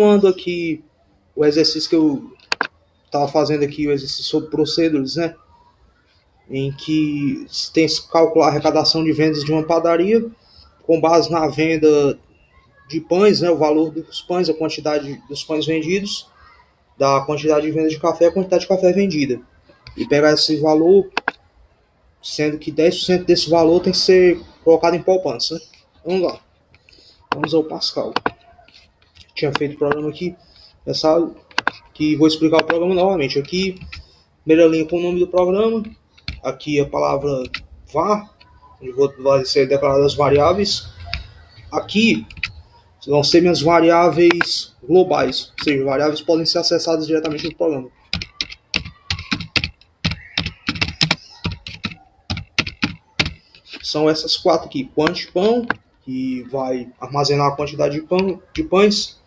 Continuando aqui o exercício que eu estava fazendo aqui, o exercício sobre procedures, né? Em que tem que calcular a arrecadação de vendas de uma padaria com base na venda de pães, né? O valor dos pães, a quantidade dos pães vendidos, da quantidade de vendas de café, a quantidade de café vendida. E pegar esse valor, sendo que 10% desse valor tem que ser colocado em poupança, né? Vamos lá. Vamos ao Pascal. Tinha feito o programa aqui, essa que vou explicar o programa novamente. Aqui, primeira linha com o nome do programa. Aqui a palavra var, onde vai ser declaradas as variáveis. Aqui vão ser minhas variáveis globais, ou seja, variáveis podem ser acessadas diretamente no programa. São essas quatro aqui: quantipão, que vai armazenar a quantidade de pães,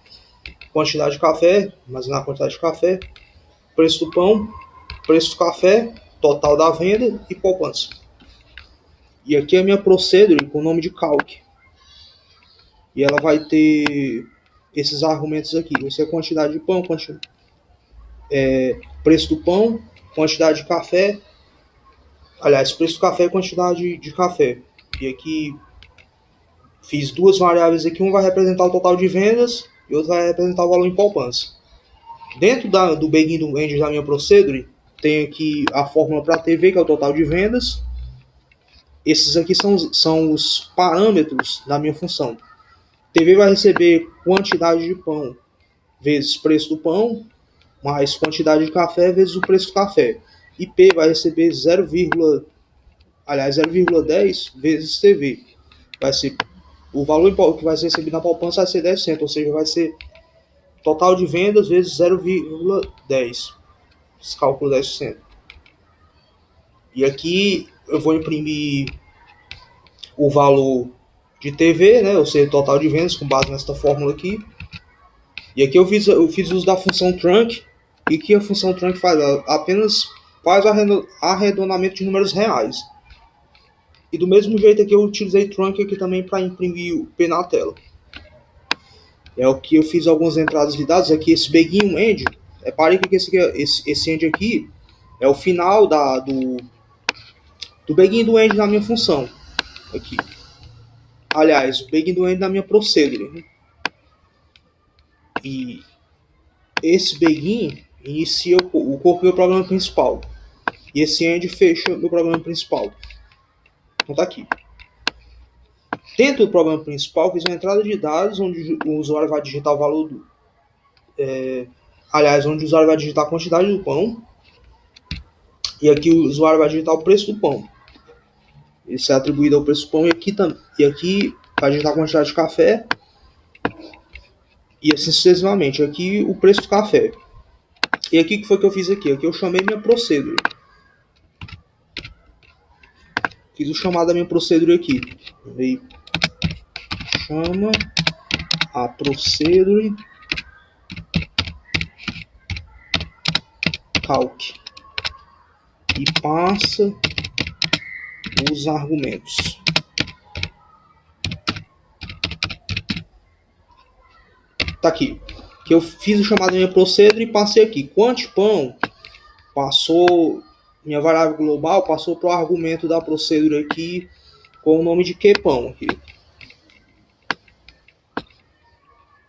quantidade de café, armazenar a quantidade de café, preço do pão, preço do café, total da venda e poupança. E aqui é a minha procedure com o nome de calc. E ela vai ter esses argumentos aqui. Vai ser a quantidade de pão, preço do pão, quantidade de café. Aliás, preço do café e quantidade de café. E aqui fiz duas variáveis aqui. Uma vai representar o total de vendas e outra vai representar o valor em poupança. Dentro do begin do end da minha procedure, tem aqui a fórmula para TV, que é o total de vendas. Esses aqui são os parâmetros da minha função. TV vai receber quantidade de pão vezes preço do pão, mais quantidade de café vezes o preço do café. E P vai receber 0,10 vezes TV. Vai ser o valor que vai ser recebido na poupança vai ser 10%, ou seja, vai ser total de vendas vezes 0,10. Esse cálculo 10%. E aqui eu vou imprimir o valor de TV, né, ou seja, total de vendas com base nesta fórmula aqui. E aqui eu fiz uso da função trunc. E que a função trunc faz? Ela apenas faz arredondamento de números reais. E do mesmo jeito aqui eu utilizei trunc aqui também para imprimir o P na tela. É o que eu fiz algumas entradas de dados aqui. Esse begin end, reparem que esse end aqui é o final do begin do end na minha função. Aqui. Aliás, o begin do end na minha procedure. Né? E esse begin inicia o corpo do meu programa principal. E esse end fecha o meu programa principal. Então tá aqui. Dentro do programa principal, fiz uma entrada de dados onde o usuário vai digitar o valor onde o usuário vai digitar a quantidade do pão. E aqui o usuário vai digitar o preço do pão. Isso é atribuído ao preço do pão. E aqui vai digitar a quantidade de café. E assim sucessivamente. Aqui o preço do café. E aqui o que foi que eu fiz aqui? Aqui eu chamei minha procedure. Fiz o chamado da minha procedure aqui. Aí chama a procedure calc e passa os argumentos. Tá aqui. Que eu fiz o chamado da minha procedure e passei aqui. Quantipão passou minha variável global, passou para o argumento da procedure aqui com o nome de qpão aqui.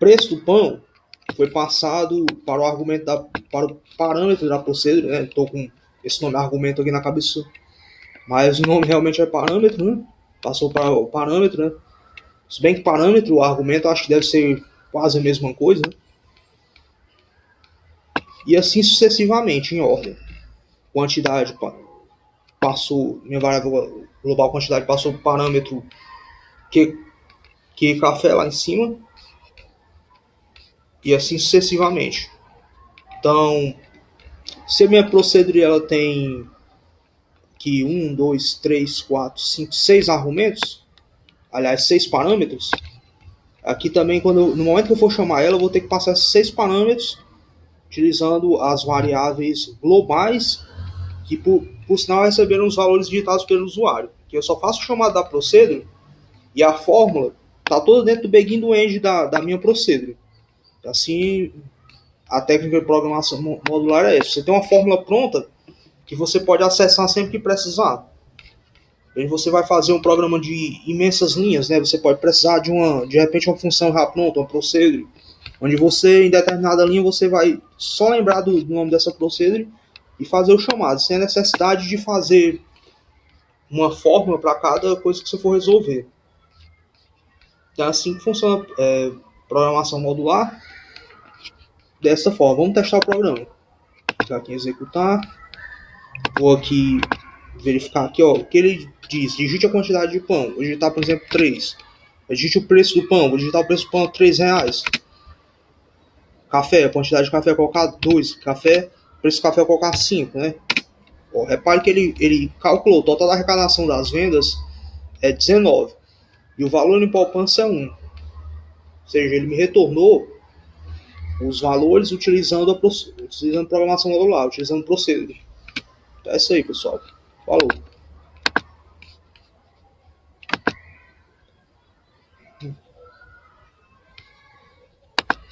Preço do pão foi passado para o argumento para o parâmetro da procedure, né? Estou com esse nome argumento aqui na cabeça, mas o nome realmente é parâmetro, né? Passou para o parâmetro, né? Se bem que parâmetro, o argumento, acho que deve ser quase a mesma coisa, né? E assim sucessivamente, em ordem. Quantidade passou, minha variável global quantidade passou para o parâmetro que café lá em cima. E assim sucessivamente. Então, se a minha procedure ela tem aqui 1, 2, 3, 4, 5, 6 argumentos, aliás, 6 parâmetros, aqui também, no momento que eu for chamar ela, eu vou ter que passar esses 6 parâmetros utilizando as variáveis globais que, por sinal, receberam os valores digitados pelo usuário. Que eu só faço o chamado da procedure e a fórmula está toda dentro do begin do end da minha procedure. Assim, a técnica de programação modular é essa. Você tem uma fórmula pronta que você pode acessar sempre que precisar. E você vai fazer um programa de imensas linhas, né? Você pode precisar de repente, uma função já pronta, uma procedure, onde você, em determinada linha, você vai só lembrar do nome dessa procedure e fazer o chamado, sem a necessidade de fazer uma fórmula para cada coisa que você for resolver. Então, é assim que funciona programação modular, dessa forma. Vamos testar o programa. Vou clicar aqui em executar. Vou aqui verificar aqui, ó, o que ele diz. Digite a quantidade de pão. Vou digitar, por exemplo, 3. Digite o preço do pão. Vou digitar o preço do pão, R$3. Café, a quantidade de café, vou colocar 2. Café, preço do café, vou colocar 5, né? Ó, repare que ele calculou o total da arrecadação das vendas é 19. E o valor em poupança é 1. Ou seja, ele me retornou os valores utilizando programação modular, utilizando procedure. Então é isso aí, pessoal. Falou.